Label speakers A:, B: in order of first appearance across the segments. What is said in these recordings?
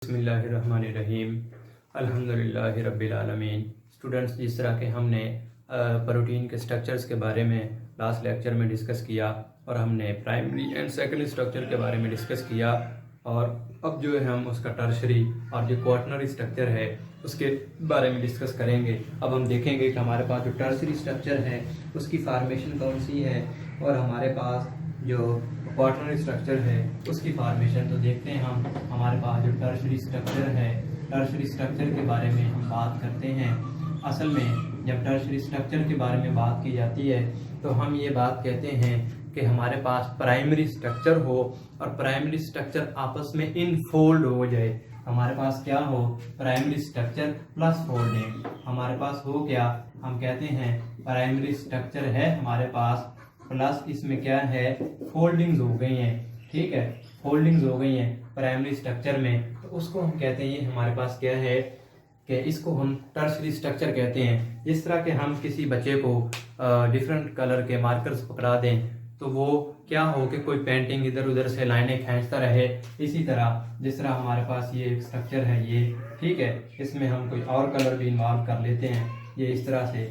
A: बिस्मिल्लाहिर्रहमानिर्रहीम अल्हम्दुलिल्लाहि रब्बिल आलमीन। स्टूडेंट्स, जिस तरह के हमने प्रोटीन के स्ट्रक्चर्स के बारे में लास्ट लेक्चर में डिस्कस किया और हमने प्राइमरी एंड सेकेंडरी स्ट्रक्चर के बारे में डिस्कस किया, और अब जो है हम उसका टर्शरी और जो क्वाटरनरी स्ट्रक्चर है उसके बारे में डिस्कस करेंगे। अब हम देखेंगे कि हमारे पास जो टर्शरी स्ट्रक्चर है उसकी फार्मेशन कौन सी है और हमारे पास जो क्वाटरनरी स्ट्रक्चर है उसकी फार्मेशन। तो देखते हैं हम हमारे पास जो टर्शरी स्ट्रक्चर है, टर्शरी स्ट्रक्चर के बारे में हम बात करते हैं। असल में जब टर्शरी स्ट्रक्चर के बारे में बात की जाती है तो हम ये बात कहते हैं कि हमारे पास प्राइमरी स्ट्रक्चर हो और प्राइमरी स्ट्रक्चर आपस में इनफोल्ड हो जाए। हमारे पास क्या हो? Primary structure plus folding. हमारे पास हो क्या? हम कहते हैं प्राइमरी स्ट्रक्चर है हमारे पास, प्लस इसमें क्या है? फोल्डिंग्स हो गई हैं। ठीक है, फोल्डिंग्स हो गई हैं प्राइमरी स्ट्रक्चर में, तो उसको हम कहते हैं, ये हमारे पास क्या है कि इसको हम टर्शरी स्ट्रक्चर कहते हैं। जिस तरह के हम किसी बच्चे को डिफरेंट कलर के मार्कर्स पकड़ा दें तो वो क्या हो कि कोई पेंटिंग इधर उधर से लाइनें खींचता रहे। इसी तरह जिस तरह हमारे पास ये एक स्ट्रक्चर है ये, ठीक है, इसमें हम कोई और कलर भी इन्वॉल्व कर लेते हैं, ये इस तरह से,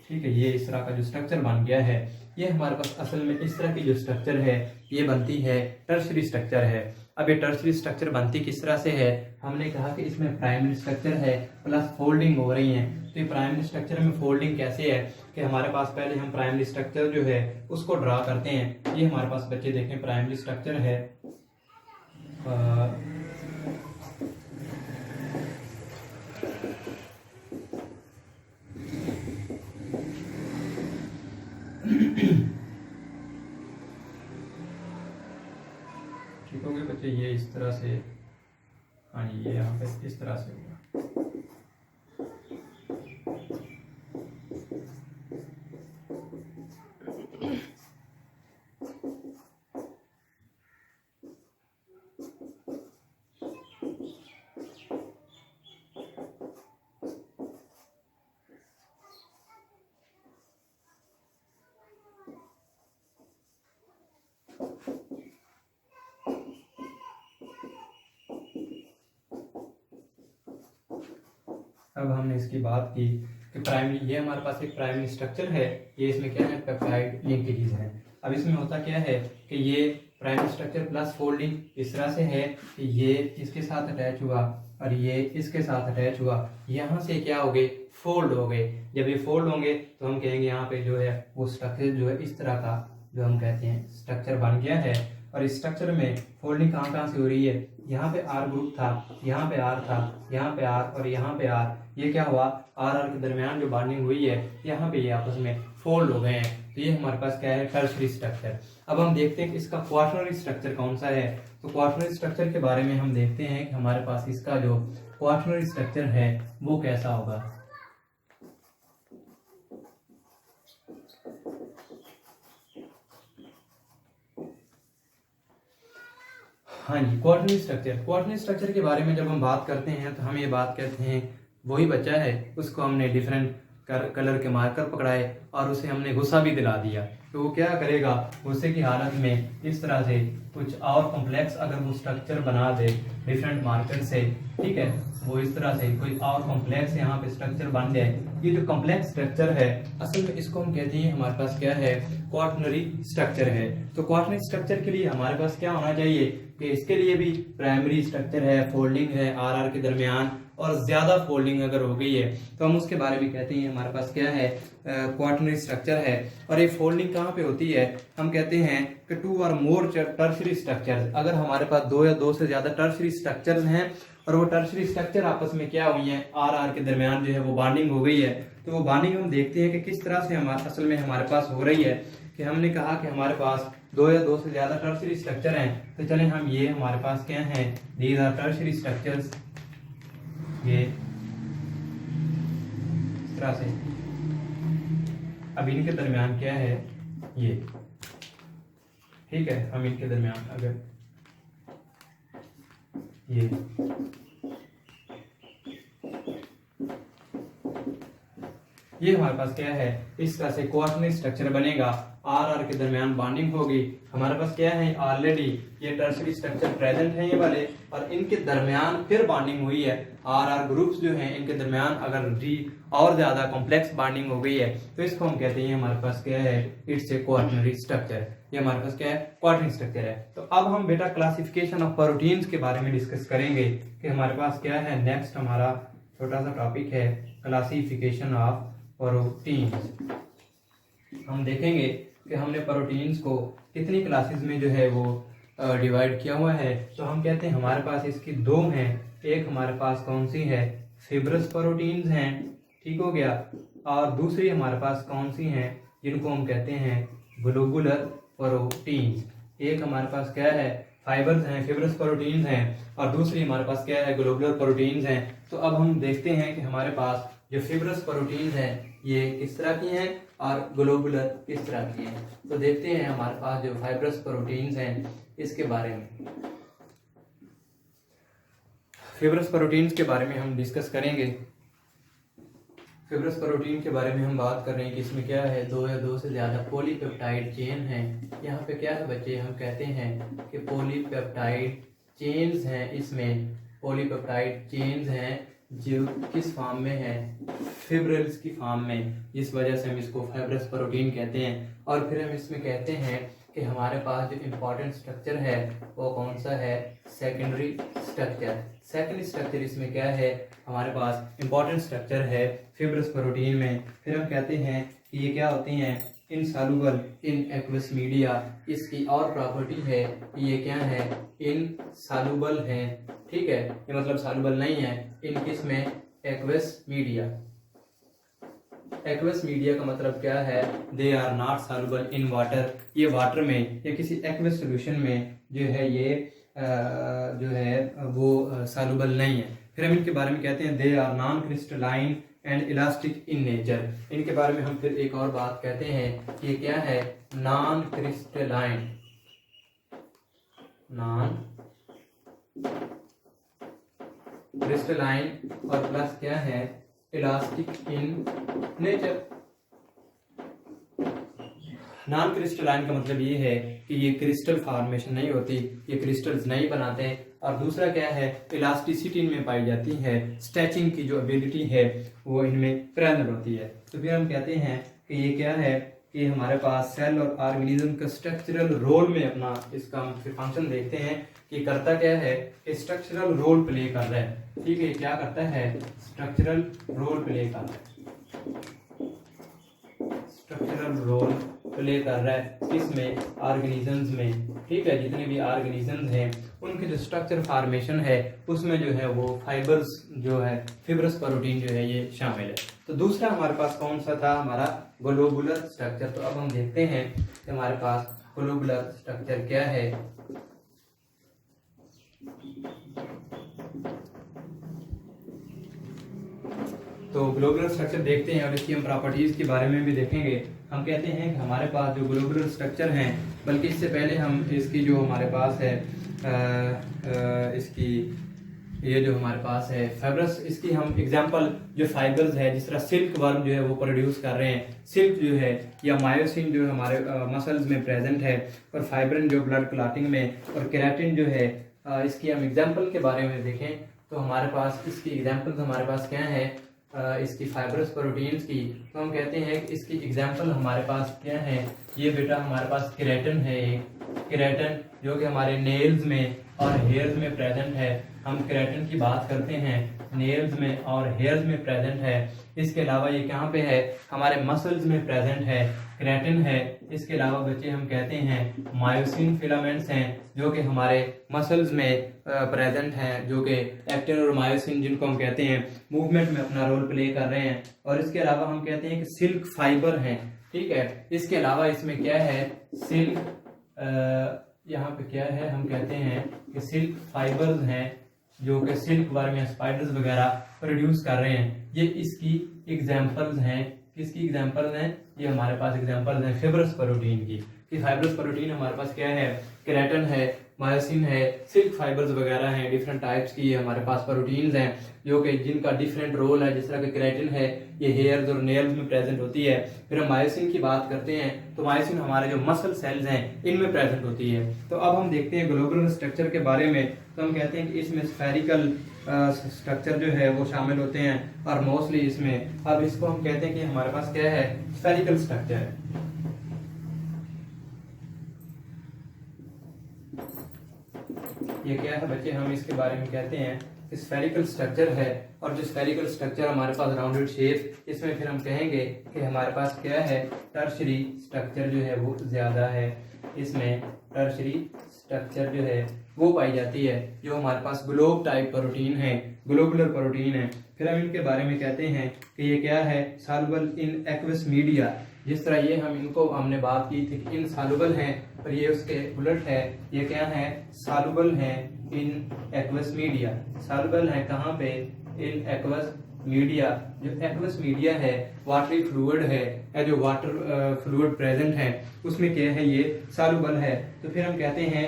A: ठीक है, ये इस तरह का जो स्ट्रक्चर बन गया है, ये हमारे पास असल में इस तरह की जो स्ट्रक्चर है ये बनती है टर्शरी स्ट्रक्चर है। अब ये टर्शरी स्ट्रक्चर बनती किस तरह से है? हमने कहा कि इसमें प्राइमरी स्ट्रक्चर है प्लस फोल्डिंग हो रही है। तो ये प्राइमरी स्ट्रक्चर में फोल्डिंग कैसे है कि हमारे पास पहले हम प्राइमरी स्ट्रक्चर जो है उसको ड्रा करते हैं। ये हमारे पास बच्चे देखें प्राइमरी स्ट्रक्चर है, ठीक हो गए बच्चे, ये इस तरह से, हाँ ये यहाँ पे इस तरह से होगा। अब हमने इसकी बात की कि प्राइमरी, ये हमारे पास एक प्राइमरी स्ट्रक्चर है, ये इसमें क्या है? पेप्टाइड लिंकेजेस है। अब इसमें होता क्या है कि ये प्राइमरी स्ट्रक्चर प्लस फोल्डिंग इस तरह से है कि ये इसके साथ अटैच हुआ और ये इसके साथ अटैच हुआ, यहाँ से क्या हो गए? फोल्ड हो गए। जब ये फोल्ड होंगे तो हम कहेंगे यहाँ पे जो है वो स्ट्रक्चर जो है इस तरह का जो हम कहते हैं स्ट्रक्चर बन गया है। और इस स्ट्रक्चर में फोल्डिंग कहाँ कहाँ से हो रही है? यहाँ पे आर ग्रुप था, यहाँ पे आर था, यहाँ पे आर और यहाँ पे आर, ये क्या हुआ? आर आर के दरमियान जो बॉन्डिंग हुई है यहाँ पे ये आपस में फोल्ड हो गए हैं। तो ये हमारे पास क्या है? Tertiary structure. अब हम देखते हैं कि इसका क्वाटरनरी स्ट्रक्चर कौन सा है। तो क्वाटरनरी स्ट्रक्चर के बारे में हम देखते हैं कि हमारे पास इसका जो क्वाटरनरी स्ट्रक्चर है वो कैसा होगा। हाँ जी, क्वाटरनरी स्ट्रक्चर। क्वाटरनरी स्ट्रक्चर के बारे में जब हम बात करते हैं तो हम ये बात कहते हैं वही बच्चा है उसको हमने डिफरेंट कलर के मार्कर पकड़ाए और उसे हमने गुस्सा भी दिला दिया, तो वो क्या करेगा? गुस्से की हालत में इस तरह से कुछ और कॉम्प्लेक्स अगर वो स्ट्रक्चर बना दे डिफरेंट मार्कर से, ठीक है, वो इस तरह से कोई और कॉम्प्लेक्स यहाँ पे स्ट्रक्चर बन जाए, ये जो कॉम्प्लेक्स स्ट्रक्चर है असल में इसको हम कहते हैं हमारे पास क्या है? क्वाटरनरी स्ट्रक्चर है। तो क्वाटरनरी स्ट्रक्चर के लिए हमारे पास क्या होना चाहिए कि इसके लिए भी प्राइमरी स्ट्रक्चर है, फोल्डिंग है आर आर के दरमियान, और ज्यादा फोल्डिंग अगर हो गई है तो हम उसके बारे में कहते हैं हमारे पास क्या है? क्वाटरनरी स्ट्रक्चर है। और ये फोल्डिंग कहाँ पे होती है? हम कहते हैं कि टू और मोर टर्शरी स्ट्रक्चर, अगर हमारे पास दो या दो से ज्यादा टर्शरी स्ट्रक्चर्स हैं और वो टर्शरी स्ट्रक्चर आपस में क्या हुई है? आर आर के दरमियान जो है वो बॉन्डिंग हो गई है, तो वो बॉन्डिंग हम देखते हैं कि किस तरह से हमारे असल में हमारे पास हो रही है। कि हमने कहा कि हमारे पास दो या दो से ज्यादा टर्शरी स्ट्रक्चर हैं, तो चलें हम ये हमारे पास क्या हैं? दीज आर टर्शरी स्ट्रक्चर्स, ये इस तरह से। अब इनके दरमियान क्या है? ये, ठीक है, हम इनके दरमियान अगर ये हमारे पास क्या है, इसका से क्वार्टरनरी स्ट्रक्चर बनेगा, आर के दरमियान बॉन्डिंग होगी। हमारे पास क्या है, ऑलरेडी ये टर्शरी स्ट्रक्चर प्रेजेंट है ये वाले, और इनके दरमियान फिर बॉन्डिंग हुई है। आर ग्रुप्स जो हैं इनके दरमियान अगर डी और ज्यादा कॉम्प्लेक्स बॉन्डिंग हो गई है तो इसको हम कहते हैं हमारे पास क्या है, इट्स ए क्वार्टरनरी स्ट्रक्चर। ये हमारे पास क्या है, क्वार्टरनरी स्ट्रक्चर है। तो अब हम बेटा क्लासिफिकेशन ऑफ प्रोटीन्स के बारे में डिस्कस करेंगे कि हमारे पास क्या है, नेक्स्ट हमारा छोटा सा टॉपिक है क्लासिफिकेशन ऑफ प्रोटीन्स। हम देखेंगे कि हमने प्रोटीन्स को कितनी क्लासेस में जो है वो डिवाइड किया हुआ है। तो हम कहते हैं हमारे पास इसकी दो हैं, एक हमारे पास कौन सी है, फिब्रस प्रोटीन्स हैं, ठीक हो गया, और दूसरी हमारे पास कौन सी हैं, जिनको हम कहते हैं ग्लोबुलर प्रोटीन्स। एक हमारे पास क्या है, फाइबर्स हैं, फिब्रस प्रोटीन्स हैं, और दूसरी हमारे पास क्या है, ग्लोबुलर प्रोटीन्स हैं। तो अब हम देखते हैं कि हमारे पास जो फिब्रस प्रोटीन्स हैं ये किस तरह की हैं और ग्लोबुलर किस तरह की हैं। तो देखते हैं हमारे पास जो फाइब्रस प्रोटीन्स हैं इसके बारे में। फिब्रस प्रोटीन्स के बारे में हम डिस्कस करेंगे। फिब्रस प्रोटीन के बारे में हम बात कर रहे हैं कि इसमें क्या है, दो या दो से ज्यादा पॉलीपेप्टाइड चेन है। यहाँ पे क्या है बच्चे, हम कहते हैं कि पॉलीपेप्टाइड चेन्स हैं, इसमें पॉलीपेप्टाइड चेन्स हैं जो किस फॉर्म में है, फिब्रिल्स की फॉर्म में, इस वजह से हम इसको फाइब्रस प्रोटीन कहते हैं। और फिर हम इसमें कहते हैं कि हमारे पास जो इम्पोर्टेंट स्ट्रक्चर है वो कौन सा है, सेकेंडरी स्ट्रक्चर। सेकेंडरी स्ट्रक्चर इसमें क्या है, हमारे पास इम्पोर्टेंट स्ट्रक्चर है फिब्रस प्रोटीन में। फिर हम कहते हैं कि ये क्या होती हैं, इनसॉल्युबल इन एक्वस मीडिया। इसकी और प्रॉपर्टी है कि ये क्या है, इनसॉल्युबल है, ठीक है, ये मतलब सॉल्युबल नहीं है इन किस में, एक्वस मीडिया। एक्वस मीडिया का मतलब क्या है, they are not soluble in water. ये वाटर में या किसी एक्वस सॉल्यूशन में जो है ये जो है वो सॉल्युबल नहीं है। फिर हम इनके बारे में कहते हैं they are non crystalline and elastic in nature. इनके बारे में हम फिर एक और बात कहते हैं कि ये क्या है, नॉन क्रिस्टलाइन, नॉन क्रिस्टलाइन, और प्लस क्या है, elastic in nature. Non crystalline का मतलब ये है कि ये क्रिस्टल फॉर्मेशन नहीं होती, ये क्रिस्टल्स नहीं बनाते। और दूसरा क्या है, इलास्टिसिटी इनमें पाई जाती है, स्ट्रेचिंग की जो एबिलिटी है वो इनमें प्रेजेंट होती है। तो फिर हम कहते हैं कि ये क्या है, कि हमारे पास सेल और ऑर्गेनिज्म का स्ट्रक्चरल रोल में अपना इसका हम फिर फंक्शन देखते हैं कि करता क्या है, कि स्ट्रक्चरल रोल प्ले कर रहा है, ठीक है, क्या करता है, स्ट्रक्चरल रोल प्ले कर रहा है, स्ट्रक्चरल रोल प्ले कर रहा है किसमें, ऑर्गेनिजम्स में, ठीक है, जितने भी ऑर्गेनिजम्स हैं उनके जो स्ट्रक्चर फॉर्मेशन है उसमें जो है वो फाइबर्स जो है, फिब्रस प्रोटीन जो है ये शामिल है। तो दूसरा हमारे पास कौन सा था, हमारा ग्लोबुलर स्ट्रक्चर। तो अब हम देखते हैं कि हमारे पास ग्लोबुलर स्ट्रक्चर क्या है। तो ग्लोबुलर स्ट्रक्चर देखते हैं और इसकी हम प्रॉपर्टीज के बारे में भी देखेंगे। हम कहते हैं कि हमारे पास जो ग्लोबुलर स्ट्रक्चर हैं, बल्कि इससे पहले हम इसकी जो हमारे पास है इसकी ये जो हमारे पास है फाइब्रस, इसकी हम एग्जांपल जो फाइबर्स है, जिस तरह सिल्क वर्म जो है वो प्रोड्यूस कर रहे हैं, सिल्क जो है या मायोसिन जो हमारे मसल्स में प्रेजेंट है, और फाइब्रिन जो ब्लड क्लॉटिंग में, और केराटिन जो है इसकी हम एग्जांपल के बारे में देखें तो हमारे पास इसकी एग्जांपल्स हमारे पास क्या है, इसकी फाइब्रस प्रोटीन्स की। तो हम कहते हैं कि इसकी एग्जांपल हमारे पास क्या है, ये बेटा हमारे पास केराटिन है, एक केराटिन जो कि हमारे नेल्स में और हेयर्स में प्रेजेंट है। हम केराटिन की बात करते हैं, नेल्स में और हेयर्स में प्रेजेंट है। इसके अलावा ये कहाँ पे है, हमारे मसल्स में प्रेजेंट है, केराटिन है। इसके अलावा बच्चे हम कहते हैं मायोसिन फिलामेंट्स हैं जो कि हमारे मसल्स में प्रेजेंट हैं, जो कि एक्टिन और मायोसिन जिनको हम कहते हैं मूवमेंट में अपना रोल प्ले कर रहे हैं। और इसके अलावा हम कहते हैं कि सिल्क फाइबर हैं, ठीक है। इसके अलावा इसमें क्या है, सिल्क यहाँ पे क्या है, हम कहते हैं कि सिल्क फाइबर्स हैं जो कि सिल्क वर्म या स्पाइडर्स वगैरह प्रोड्यूस कर रहे हैं। ये इसकी एग्जांपल्स हैं, किसकी एग्जांपल्स हैं, ये हमारे पास एग्जांपल्स हैं फिब्रस प्रोटीन की। कि फाइब्रस प्रोटीन हमारे पास क्या है, केराटिन है, मायोसिन है, सिल्क फाइबर्स वगैरह हैं, डिफरेंट टाइप्स की हमारे पास प्रोटीन्स हैं जो कि जिनका डिफरेंट रोल है। जिस तरह के केराटिन है ये हेयर्स और नेल्स में प्रेजेंट होती है। फिर हम मायोसिन की बात करते हैं तो मायोसिन हमारे जो मसल सेल्स हैं इनमें प्रेजेंट होती है। तो अब हम देखते हैं ग्लोबुलर स्ट्रक्चर के बारे में। तो हम कहते हैं कि इसमें स्फेरिकल स्ट्रक्चर जो है वो शामिल होते हैं और मोस्टली इसमें, अब इसको हम कहते हैं कि हमारे पास क्या है, स्फेरिकल स्ट्रक्चर है। ये क्या है बच्चे, हम इसके बारे में कहते हैं कि स्फेरिकल स्ट्रक्चर है। और जो स्फेरिकल स्ट्रक्चर हमारे पास राउंडेड शेप, इसमें फिर हम कहेंगे कि हमारे पास क्या है, टर्शरी स्ट्रक्चर जो है वो ज्यादा है। इसमें टर्शरी स्ट्रक्चर जो है वो पाई जाती है, जो हमारे पास ग्लोब टाइप प्रोटीन है, ग्लोबुलर प्रोटीन है। फिर हम इनके बारे में कहते हैं कि ये क्या है, सॉल्युबल इन एक्वस मीडिया। जिस तरह ये हमने बात की थी कि इनसॉल्युबल हैं, और ये उसके उलट है, ये क्या है, सॉल्युबल है इन एक्वस मीडिया। सॉल्युबल है कहाँ पे, इन एक्वस मीडिया। जो एक्वस मीडिया है वाटरी फ्लूइड है, या जो वाटर फ्लूइड प्रेजेंट है उसमें क्या है, ये सॉल्युबल है। तो फिर हम कहते हैं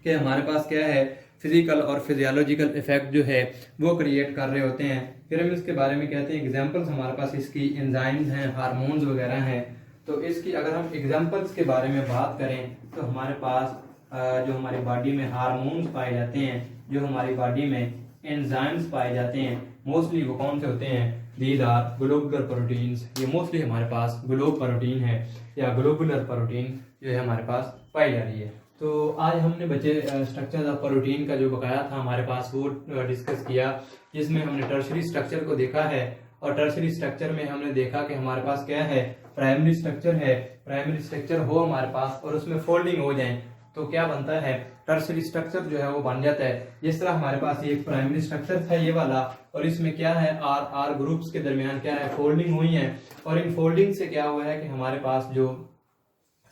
A: कि हमारे पास क्या है, फिजिकल और फिजियोलॉजिकल इफेक्ट जो है वो क्रिएट कर रहे होते हैं। फिर हम इसके बारे में कहते हैं एग्जांपल्स हमारे पास इसकी एंजाइम्स हैं, हार्मोन्स वगैरह हैं। तो इसकी अगर हम एग्जांपल्स के बारे में बात करें तो हमारे पास जो हमारी बॉडी में हार्मोन्स पाए जाते हैं, जो हमारी बॉडी में एंजाइम्स पाए जाते हैं, मोस्टली वो कौन से होते हैं, दीज आर ग्लोबुलर प्रोटीन्स। ये मोस्टली हमारे पास ग्लोब प्रोटीन है या ग्लोबुलर प्रोटीन जो है हमारे पास पाई जा रही है। तो आज हमने बच्चे स्ट्रक्चर ऑफ प्रोटीन का जो बकाया था हमारे पास वो डिस्कस किया, जिसमें हमने टर्शरी स्ट्रक्चर को देखा है। और टर्शरी स्ट्रक्चर में हमने देखा कि हमारे पास क्या है, प्राइमरी स्ट्रक्चर है। प्राइमरी स्ट्रक्चर हो हमारे पास और उसमें फोल्डिंग हो जाए तो क्या बनता है, टर्शरी स्ट्रक्चर जो है वो बन जाता है। जिस तरह हमारे पास ये प्राइमरी स्ट्रक्चर था ये वाला, और इसमें क्या है, आर आर ग्रुप्स के दरमियान क्या है, फोल्डिंग हुई है। और इन फोल्डिंग से क्या हुआ है कि हमारे पास जो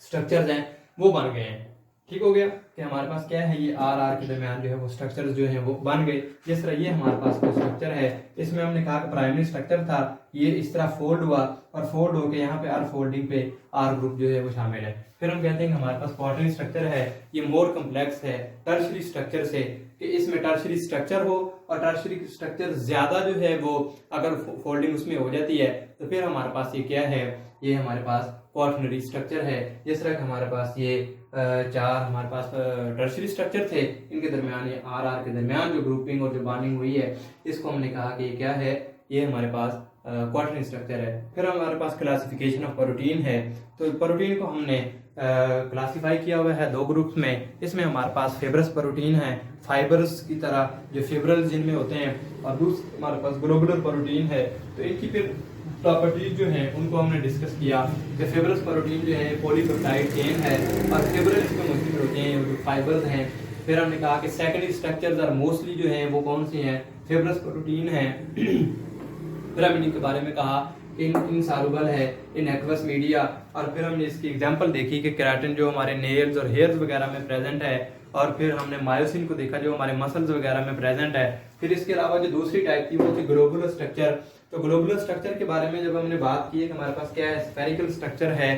A: स्ट्रक्चर्स हैं वो बन गए हैं। ठीक हो गया कि हमारे पास क्या है, ये आर आर के दरमियान जो है वो स्ट्रक्चर्स जो है वो बन गए। जिस तरह ये हमारे पास कोई स्ट्रक्चर है, इसमें हमने कहा कि प्राइमरी स्ट्रक्चर था, ये इस तरह फोल्ड हुआ और फोल्ड होकर यहाँ पे आर फोल्डिंग पे आर ग्रुप जो है वो शामिल है। फिर हम कहते हैं कि हमारे पास क्वार्टरनरी स्ट्रक्चर है, ये मोर कम्प्लेक्स है टर्शरी स्ट्रक्चर से, कि इसमें टर्शरी स्ट्रक्चर हो और टर्शरी स्ट्रक्चर ज्यादा जो है वो अगर फोल्डिंग उसमें हो जाती है तो फिर हमारे पास ये क्या है, ये हमारे पास क्वार्टरनरी स्ट्रक्चर है। जिस तरह हमारे पास ये चार हमारे पास टर्शरी स्ट्रक्चर थे, इनके दरमियान ये आर आर के दरमियान जो ग्रुपिंग और जो बॉन्डिंग हुई है, इसको हमने कहा कि ये क्या है, ये हमारे पास क्वार्टरनरी स्ट्रक्चर है। फिर हमारे पास क्लासिफिकेशन ऑफ प्रोटीन है। तो प्रोटीन को हमने क्लासिफाई किया हुआ है दो ग्रुप्स में। इसमें हमारे पास फिब्रस प्रोटीन है, फाइबर्स की तरह जो फिब्रल जिनमें होते हैं, और दूसरे हमारे पास ग्लोबुलर प्रोटीन है। तो इनकी फिर प्रॉपर्टीज जो हैं उनको हमने डिस्कस किया कि फिब्रस प्रोटीन जो है पॉलीपेप्टाइड चेन है, और फिब्रल इसमें मुख्तलिफ होते हैं जो फाइबर्स हैं। फिर हमने कहा कि सेकेंडरी स्ट्रक्चर्स और मोस्टली जो हैं वो कौन सी हैं, फिब्रस प्रोटीन है। फिर हमने इनके बारे में कहा इनसॉल्युबल है इन एक्वस मीडिया, और फिर हमने इसकी एग्जांपल देखी कि केराटिन जो हमारे नेल्स और हेयर्स वगैरह में प्रेजेंट है, और फिर हमने मायोसिन को देखा जो हमारे मसल्स वगैरह में प्रेजेंट है। फिर इसके अलावा जो दूसरी टाइप थी वो थी ग्लोबुलर स्ट्रक्चर। तो ग्लोबुलर स्ट्रक्चर के बारे में जब हमने बात की है कि हमारे पास क्या है, स्फेरिकल स्ट्रक्चर है,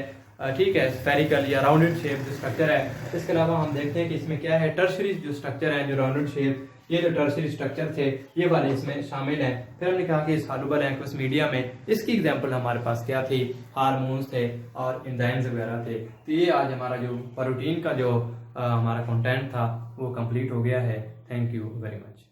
A: ठीक है, स्फेरिकल या राउंडेड शेप जो स्ट्रक्चर है। इसके अलावा हम देखते हैं कि इसमें क्या है, टर्शरी जो स्ट्रक्चर है, जो राउंडेड शेप, ये जो टर्शरी स्ट्रक्चर थे ये वाले इसमें शामिल हैं। फिर हमने कहा कि सॉल्युबल है एक्वस मीडिया में। इसकी एग्जांपल हमारे पास क्या थी, हार्मोन्स थे और एंजाइम्स वगैरह थे। तो ये आज हमारा जो प्रोटीन का जो हमारा कंटेंट था वो कंप्लीट हो गया है। Thank you very much.